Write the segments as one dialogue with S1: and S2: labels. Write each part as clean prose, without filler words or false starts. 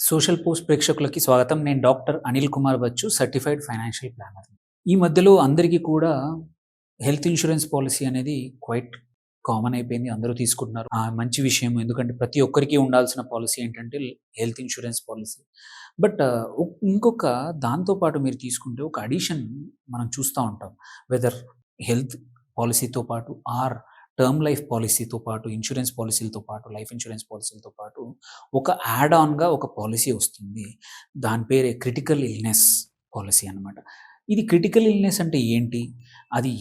S1: Social post ప్రేక్షకులకి స్వాగతం. నేను doctor Anil Kumar Bachu, certified financial planner. ఈ మధ్యలో అందరికీ కూడా హెల్త్ ఇన్స్యూరెన్స్ పాలిసీ అనేది క్వైట్ కామన్ అయిపోయింది. అందరూ తీసుకుంటున్నారు. మంచి విషయం. ఎందుకంటే ప్రతి ఒక్కరికి ఉండాల్సిన పాలిసీ ఏంటంటే హెల్త్ ఇన్స్యూరెన్స్ పాలిసీ. బట్ ఇంకొక దాంతో పాటు మీరు తీసుకుంటే ఒక అడిషన్ మనం చూస్తా ఉంటాం. వెదర్ హెల్త్ పాలిసీతో పాటు ఆర్ టర్మ్ లైఫ్ పాలిసీతో పాటు, ఇన్స్యూరెన్స్ పాలిసీలతో పాటు, లైఫ్ ఇన్స్యూరెన్స్ పాలిసీలతో పాటు ఒక యాడ్ ఆన్‌గా ఒక పాలిసీ వస్తుంది. దాని పేరే క్రిటికల్ ఇల్‌నెస్ పాలిసీ అన్నమాట. ఇది క్రిటికల్ ఇల్‌నెస్ అంటే ఏంటి? అది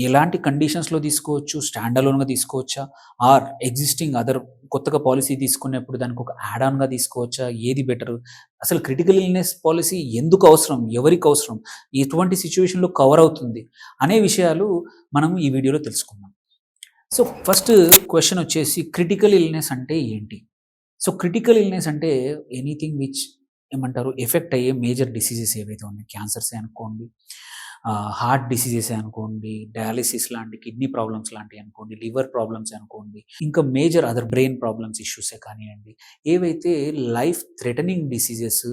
S1: ఎలాంటి కండిషన్స్‌లో తీసుకోవచ్చు? స్టాండ్ అలోన్‌గా తీసుకోవచ్చా? ఆర్ ఎగ్జిస్టింగ్ అదర్ కొత్తగా పాలిసీ తీసుకునేప్పుడు దానికి ఒక యాడ్ ఆన్‌గా తీసుకోవచ్చా? ఏది బెటరు? అసలు క్రిటికల్ ఇల్‌నెస్ పాలిసీ ఎందుకు అవసరం? ఎవరికి అవసరం? ఎటువంటి సిట్యుయేషన్‌లో కవర్ అవుతుంది? అనే విషయాలు మనం ఈ వీడియోలో తెలుసుకుందాం. సో ఫస్ట్ క్వెషన్ వచ్చేసి క్రిటికల్ ఇల్‌నెస్ అంటే ఏంటి? సో క్రిటికల్ ఇల్‌నెస్ అంటే ఎనీథింగ్ విచ్ ఏమంటారు ఎఫెక్ట్ అయ్యే మేజర్ డిసీజెస్ ఏవైతే ఉన్నాయి, క్యాన్సర్సే అనుకోండి, హార్ట్ డిసీజెసే అనుకోండి, డయాలిసిస్ లాంటి కిడ్నీ ప్రాబ్లమ్స్ లాంటివి అనుకోండి, లివర్ ప్రాబ్లమ్స్ అనుకోండి, ఇంకా మేజర్ అదర్ బ్రెయిన్ ప్రాబ్లమ్స్ ఇష్యూసే కానియండి, ఏవైతే లైఫ్ థ్రెటనింగ్ డిసీజెస్,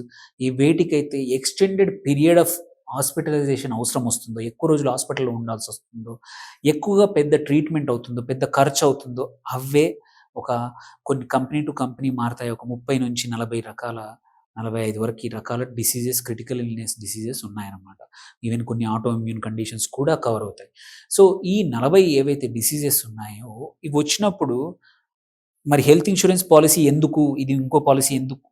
S1: ఈ వేటికైతే ఎక్స్టెండెడ్ పీరియడ్ ఆఫ్ హాస్పిటలైజేషన్ అవసరం వస్తుందో, ఎక్కువ రోజులు హాస్పిటల్‌లో ఉండాల్సి వస్తుందో, ఎక్కువగా పెద్ద ట్రీట్మెంట్ అవుతుందో, పెద్ద ఖర్చు అవుతుందో, అవే ఒక కొన్ని కంపెనీ టు కంపెనీ మారతాయి. ఒక 30-40 రకాల, 45 వరకు ఈ రకాల డిసీజెస్, క్రిటికల్ ఇల్‌నెస్ డిసీజెస్ ఉన్నాయన్నమాట. ఈవెన్ కొన్ని ఆటో ఇమ్యూన్ కండిషన్స్ కూడా కవర్ అవుతాయి. సో ఈ 40 ఏవైతే డిసీజెస్ ఉన్నాయో ఇవి వచ్చినప్పుడు మరి హెల్త్ ఇన్స్యూరెన్స్ పాలిసీ ఎందుకు? ఇది ఇంకో పాలిసీ ఎందుకు?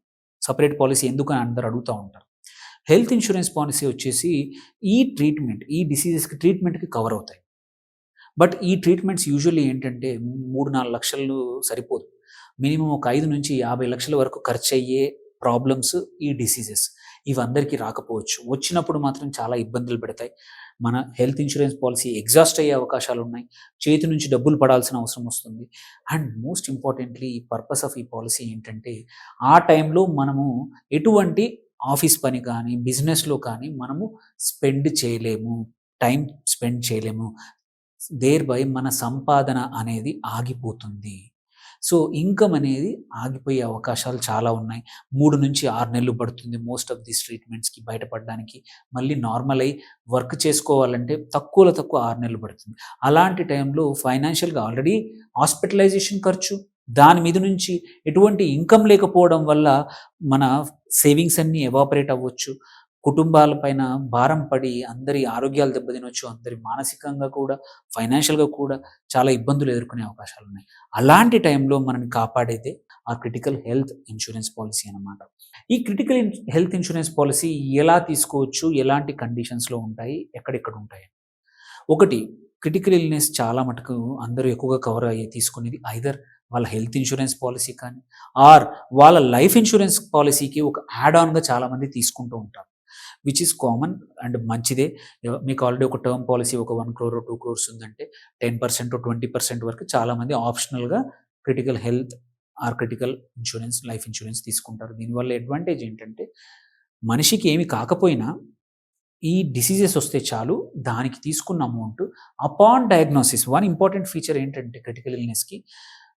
S1: సెపరేట్ పాలిసీ ఎందుకు అని అందరూ అడుగుతా ఉంటారు. హెల్త్ ఇన్స్యూరెన్స్ పాలిసీ వచ్చేసి ఈ డిసీజెస్‌కి ట్రీట్మెంట్‌కి కవర్ అవుతాయి. బట్ ఈ ట్రీట్మెంట్స్ యూజువల్లీ ఏంటంటే 3, 4 లక్షలు సరిపోదు. మినిమమ్ ఒక 5-50 లక్షల వరకు ఖర్చయ్యే ప్రాబ్లమ్స్ ఈ డిసీజెస్. ఇవి అందరికీ రాకపోవచ్చు. వచ్చినప్పుడు మాత్రం చాలా ఇబ్బందులు పెడతాయి. మన హెల్త్ ఇన్స్యూరెన్స్ పాలిసీ ఎగ్జాస్ట్ అయ్యే అవకాశాలున్నాయి. చేతి నుంచి డబ్బులు పడాల్సిన అవసరం వస్తుంది. అండ్ మోస్ట్ ఇంపార్టెంట్‌లీ ఈ పర్పస్ ఆఫ్ ఈ పాలిసీ ఏంటంటే, ఆ టైంలో మనము ఎటువంటి ఆఫీస్ పని కానీ, బిజినెస్‌లో కానీ మనము స్పెండ్ చేయలేము. టైం స్పెండ్ చేయలేము. దేర్‌బై మన సంపాదన అనేది ఆగిపోతుంది. సో, ఇన్‌కమ్ అనేది ఆగిపోయే అవకాశాలు చాలా ఉన్నాయి. 3-6 నెలలు పడుతుంది మోస్ట్ ఆఫ్ దీస్ ట్రీట్మెంట్స్‌కి బయటపడడానికి. మళ్ళీ నార్మల్ అయ్యి వర్క్ చేసుకోవాలంటే తక్కువలో తక్కువ 6 నెలలు పడుతుంది. అలాంటి టైంలో ఫైనాన్షియల్‌గా ఆల్రెడీ హాస్పిటలైజేషన్ ఖర్చు, దాని మీద నుంచి ఎటువంటి ఇన్‌కమ్ లేకపోవడం వల్ల మన సేవింగ్స్ అన్నీ ఎవాపరేట్ అవ్వచ్చు. కుటుంబాల పైన భారం పడి అందరి ఆరోగ్యాలు దెబ్బతినొచ్చు. అందరి మానసికంగా కూడా, ఫైనాన్షియల్‌గా కూడా చాలా ఇబ్బందులు ఎదుర్కొనే అవకాశాలున్నాయి. అలాంటి టైంలో మనల్ని కాపాడేదే ఆ క్రిటికల్ హెల్త్ ఇన్స్యూరెన్స్ పాలిసీ అన్నమాట. ఈ క్రిటికల్ హెల్త్ ఇన్స్యూరెన్స్ పాలిసీ ఎలా తీసుకోవచ్చు? ఎలాంటి కండిషన్స్‌లో ఉంటాయి? ఎక్కడెక్కడ ఉంటాయి? ఒకటి, క్రిటికల్ ఇల్‌నెస్ చాలా మటుకు అందరూ ఎక్కువగా కవర్ అయ్యి తీసుకునేది ఐదర్ వాళ్ళ హెల్త్ ఇన్స్యూరెన్స్ పాలిసీ కానీ, ఆర్ వాళ్ళ లైఫ్ ఇన్స్యూరెన్స్ పాలిసీకి ఒక యాడ్ ఆన్‌గా చాలామంది తీసుకుంటూ ఉంటారు. విచ్ ఈస్ కామన్ అండ్ మంచిదే. మీకు ఆల్రెడీ ఒక టర్మ్ పాలిసీ ఒక 1 క్రోర్, 2 క్రోర్స్ ఉందంటే 10%, 20% వరకు చాలామంది ఆప్షనల్‌గా critical health or critical insurance, life insurance తీసుకుంటారు. దీనివల్ల అడ్వాంటేజ్ ఏంటంటే, మనిషికి ఏమి కాకపోయినా ఈ డిసీజెస్ వస్తే చాలు దానికి తీసుకున్న amount upon diagnosis, one important feature ఏంటంటే క్రిటికల్ ఇల్‌నెస్‌కి,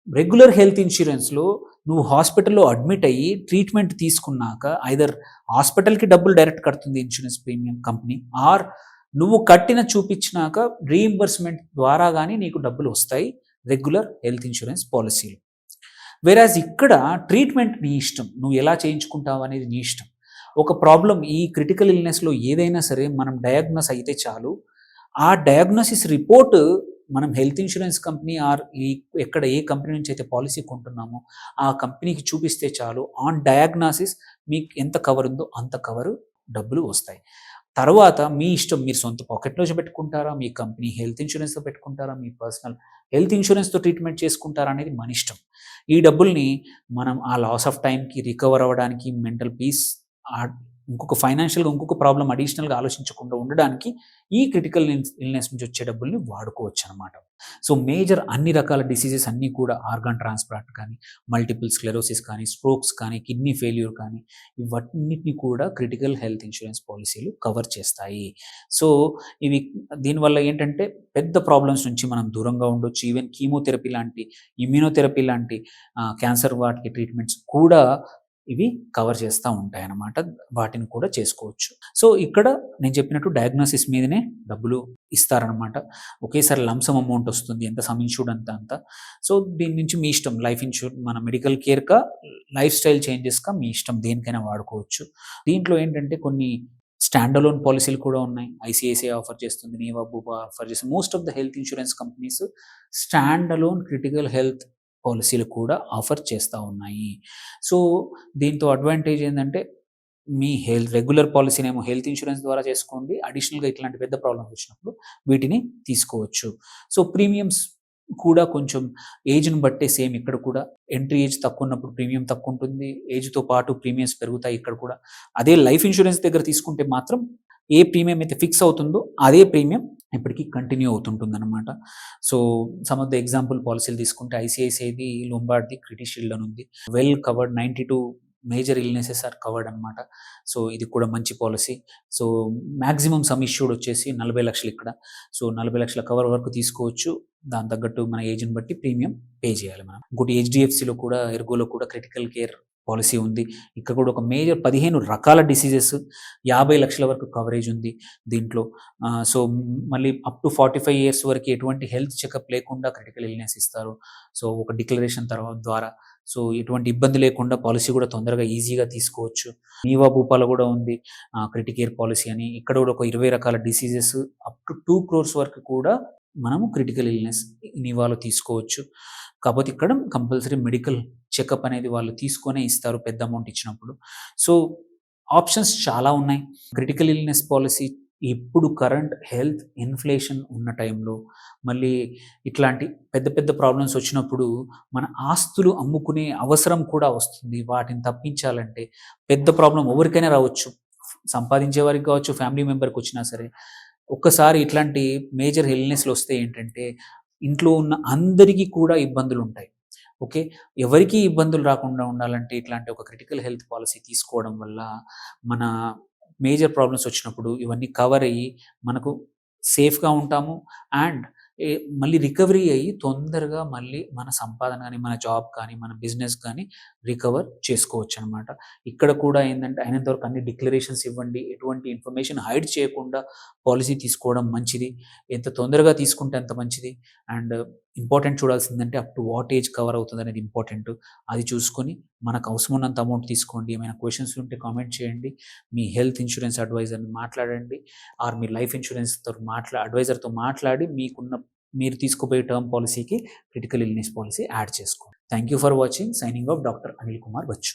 S1: రెగ్యులర్ హెల్త్ ఇన్స్యూరెన్స్‌లో నువ్వు హాస్పిటల్‌లో అడ్మిట్ అయ్యి ట్రీట్మెంట్ తీసుకున్నాక ఐదర్ హాస్పిటల్‌కి డబ్బులు డైరెక్ట్ కడుతుంది ఇన్స్యూరెన్స్ ప్రీమియం కంపెనీ, ఆర్ నువ్వు కట్టిన చూపించినాక రీయింబర్స్‌మెంట్ ద్వారా గాని నీకు డబ్బులు వస్తాయి రెగ్యులర్ హెల్త్ ఇన్స్యూరెన్స్ పాలిసీలో. వేరాజ్ ఇక్కడ ట్రీట్మెంట్ నీ ఇష్టం. నువ్వు ఎలా చేయించుకుంటావు అనేది నీ ఇష్టం. ఒక ప్రాబ్లమ్ ఈ క్రిటికల్ ఇల్‌నెస్‌లో ఏదైనా సరే మనం డయాగ్నోస్ అయితే చాలు. ఆ డయాగ్నోసిస్ రిపోర్ట్ మనం హెల్త్ ఇన్స్యూరెన్స్ కంపెనీ ఆర్ ఎక్కడ ఏ కంపెనీ నుంచి అయితే పాలిసీ కొంటున్నామో ఆ కంపెనీకి చూపిస్తే చాలు. ఆన్ డయాగ్నోసిస్ మీకు ఎంత కవర్ ఉందో అంత కవరు డబ్బులు వస్తాయి. తర్వాత మీ ఇష్టం. మీరు సొంత పాకెట్‌లోంచి పెట్టుకుంటారా? మీ కంపెనీ హెల్త్ ఇన్స్యూరెన్స్‌తో పెట్టుకుంటారా? మీ పర్సనల్ హెల్త్ ఇన్స్యూరెన్స్‌తో ట్రీట్మెంట్ చేసుకుంటారా? అనేది మన ఇష్టం. ఈ డబ్బుల్ని మనం ఆ లాస్ ఆఫ్ టైమ్‌కి రికవర్ అవ్వడానికి, మెంటల్ పీస్, ఇంకొక ఫైనాన్షియల్‌గా ఇంకొక ప్రాబ్లమ్ అడిషనల్‌గా ఆలోచించకుండా ఉండడానికి ఈ క్రిటికల్ ఇల్‌నెస్ నుంచి వచ్చే డబ్బుల్ని వాడుకోవచ్చనమాట. సో మేజర్ అన్ని రకాల డిసీజెస్ అన్నీ కూడా ఆర్గాన్ ట్రాన్స్‌ప్లాంట్ కానీ, మల్టిపుల్ స్క్లెరోసిస్ కానీ, స్ట్రోక్స్ కానీ, కిడ్నీ ఫెయిల్యూర్ కానీ, ఇవన్నిటిని కూడా క్రిటికల్ హెల్త్ ఇన్స్యూరెన్స్ పాలిసీలు కవర్ చేస్తాయి. సో ఇవి దీనివల్ల ఏంటంటే పెద్ద ప్రాబ్లమ్స్ నుంచి మనం దూరంగా ఉండొచ్చు. ఈవెన్ కీమోథెరపీ లాంటి, ఇమ్యునోథెరపీ లాంటి క్యాన్సర్ వాటికి ట్రీట్మెంట్స్ కూడా ఇవి కవర్ చేస్తూ ఉంటాయన్నమాట. వాటిని కూడా చేసుకోవచ్చు. సో, ఇక్కడ నేను చెప్పినట్టు డయాగ్నోసిస్ మీదనే డబ్బులు ఇస్తారనమాట. ఒకేసారి లంసమ్ అమౌంట్ వస్తుంది. ఎంత సమ్ ఇన్ష్యూర్డ్ అంత. సో, దీని నుంచి మీ ఇష్టం. మన మెడికల్ కేర్‌కా, లైఫ్ స్టైల్ చేంజెస్‌కా మీ ఇష్టం, దేనికైనా వాడుకోవచ్చు. దీంట్లో ఏంటంటే కొన్ని స్టాండ్ అలోన్ పాలిసీలు కూడా ఉన్నాయి. ఐసీఐసీఐ ఆఫర్ చేస్తుంది. నీవా, బూపా ఆఫర్ చేస్తుంది. Most of the health insurance companies stand alone critical health పాలిసీలు కూడా ఆఫర్ చేస్తా ఉన్నాయి. సో, దీంతో అడ్వాంటేజ్ ఏందంటే మీ రెగ్యులర్ పాలిసీనేమో హెల్త్ ఇన్స్యూరెన్స్ ద్వారా చేసుకోండి. అడిషనల్‌గా ఇట్లాంటి పెద్ద ప్రాబ్లమ్స్ వచ్చినప్పుడు వీటిని తీసుకోవచ్చు. సో, ప్రీమియమ్స్ కూడా కొంచెం ఏజ్‌ని బట్టే సేమ్ ఇక్కడ కూడా ఎంట్రీ ఏజ్ తక్కువున్నప్పుడు ప్రీమియం తక్కువుంటుంది. ఏజ్‌తో పాటు ప్రీమియమ్స్ పెరుగుతాయి ఇక్కడ కూడా. అదే లైఫ్ ఇన్స్యూరెన్స్ దగ్గర తీసుకుంటే మాత్రం ఏ ప్రీమియం అయితే ఫిక్స్ అవుతుందో అదే ప్రీమియం ఎప్పటికి కంటిన్యూ అవుతుంటుందన్నమాట. So, some of the example పాలిసీలు తీసుకుంటే ఐసీఐసీఐది లొంబార్డ్‌ది క్రిటిషీల్డ్ అని ఉంది. Well covered 92 major illnesses are covered అనమాట. సో, ఇది కూడా మంచి policy. So, maximum sum issued వచ్చేసి 40,00,000 ఇక్కడ. సో, 40,00,000 కవర్ వరకు తీసుకోవచ్చు. దాని తగ్గట్టు మన ఏజ్‌ని బట్టి ప్రీమియం పే చేయాలి మనం. ఇంకోటి హెచ్‌డీఎఫ్‌సీలో కూడా, ఎర్గోలో కూడా క్రిటికల్ కేర్ పాలిసీ ఉంది. ఇక్కడ కూడా ఒక మేజర్ 15 రకాల డిసీజెస్ 50,00,000 వరకు కవరేజ్ ఉంది దీంట్లో. సో, మళ్ళీ అప్ టు 45 ఇయర్స్ వరకు ఎటువంటి హెల్త్ చెకప్ లేకుండా క్రిటికల్ ఇల్‌నెస్ ఇస్తారు. సో, ఒక డిక్లరేషన్ ద్వారా. సో, ఎటువంటి ఇబ్బంది లేకుండా పాలిసీ కూడా తొందరగా ఈజీగా తీసుకోవచ్చు. నీవా, భూపాల కూడా ఉంది క్రిటికేర్ పాలిసీ అని. ఇక్కడ కూడా ఒక 20 రకాల డిసీజెస్ అప్ టు 2 క్రోర్స్ వరకు కూడా మనము క్రిటికల్ ఇల్‌నెస్ నీవాలో తీసుకోవచ్చు. కాపోతే ఇక్కడ కంపల్సరీ మెడికల్ చెకప్ అనేది వాళ్ళు తీసుకొనే ఇస్తారు పెద్ద అమౌంట్ ఇచ్చినప్పుడు. సో, ఆప్షన్స్ చాలా ఉన్నాయి. క్రిటికల్ ఇల్‌నెస్ పాలిసీ ఇప్పుడు కరెంట్ హెల్త్ ఇన్‌ఫ్లేషన్ ఉన్న టైంలో, మళ్ళీ ఇట్లాంటి పెద్ద పెద్ద ప్రాబ్లమ్స్ వచ్చినప్పుడు మన ఆస్తులు అమ్ముకునే అవసరం కూడా వస్తుంది. వాటిని తప్పించాలంటే పెద్ద ప్రాబ్లమ్ ఎవరికైనా రావచ్చు. సంపాదించే వారికి కావచ్చు, ఫ్యామిలీ మెంబర్‌కి వచ్చినా సరే. ఒక్కసారి ఇట్లాంటి మేజర్ ఇల్‌నెస్‌లు వస్తే ఏంటంటే ఇంట్లో ఉన్న అందరికీ కూడా ఇబ్బందులుంటాయి. ఓకే. ఎవరికీ ఇబ్బందులు రాకుండా ఉండాలంటే ఇట్లాంటి ఒక క్రిటికల్ హెల్త్ పాలిసీ తీసుకోవడం వల్ల మన మేజర్ ప్రాబ్లమ్స్ వచ్చినప్పుడు ఇవన్నీ కవర్ అయ్యి మనకు సేఫ్‌గా ఉంటాము. అండ్ ఎ మళ్ళీ రికవరీ అయ్యి తొందరగా మళ్ళీ మన సంపాదన గాని, మన జాబ్ కానీ, మన బిజినెస్ కానీ రికవర్ చేసుకోవచ్చనమాట. ఇక్కడ కూడా ఏందంటే అయినంత వరకు అన్ని డిక్లరేషన్స్ ఇవ్వండి. ఎటువంటి ఇన్ఫర్మేషన్ హైడ్ చేయకుండా పాలిసీ తీసుకోవడం మంచిది. ఎంత తొందరగా తీసుకుంటే అంత మంచిది. అండ్ ఇంపార్టెంట్ చూడాల్సిందంటే up to what age cover అవుతుందనేది ఇంపార్టెంట్. అది చూసుకొని మనకు అవసరమున్నంత అమౌంట్ తీసుకోండి. ఏమైనా క్వెషన్స్ ఉంటే కామెంట్ చేయండి. మీ హెల్త్ ఇన్స్యూరెన్స్ అడ్వైజర్‌ని మాట్లాడండి. ఆర్ మీ లైఫ్ ఇన్స్యూరెన్స్‌తో అడ్వైజర్‌తో మాట్లాడి మీరు తీసుకోబోయే టర్మ్ పాలిసీకి క్రిటికల్ ఇల్‌నెస్ పాలిసీ యాడ్ చేసుకోండి. Thank you for watching. Signing off doctor Anil Kumar Bachu.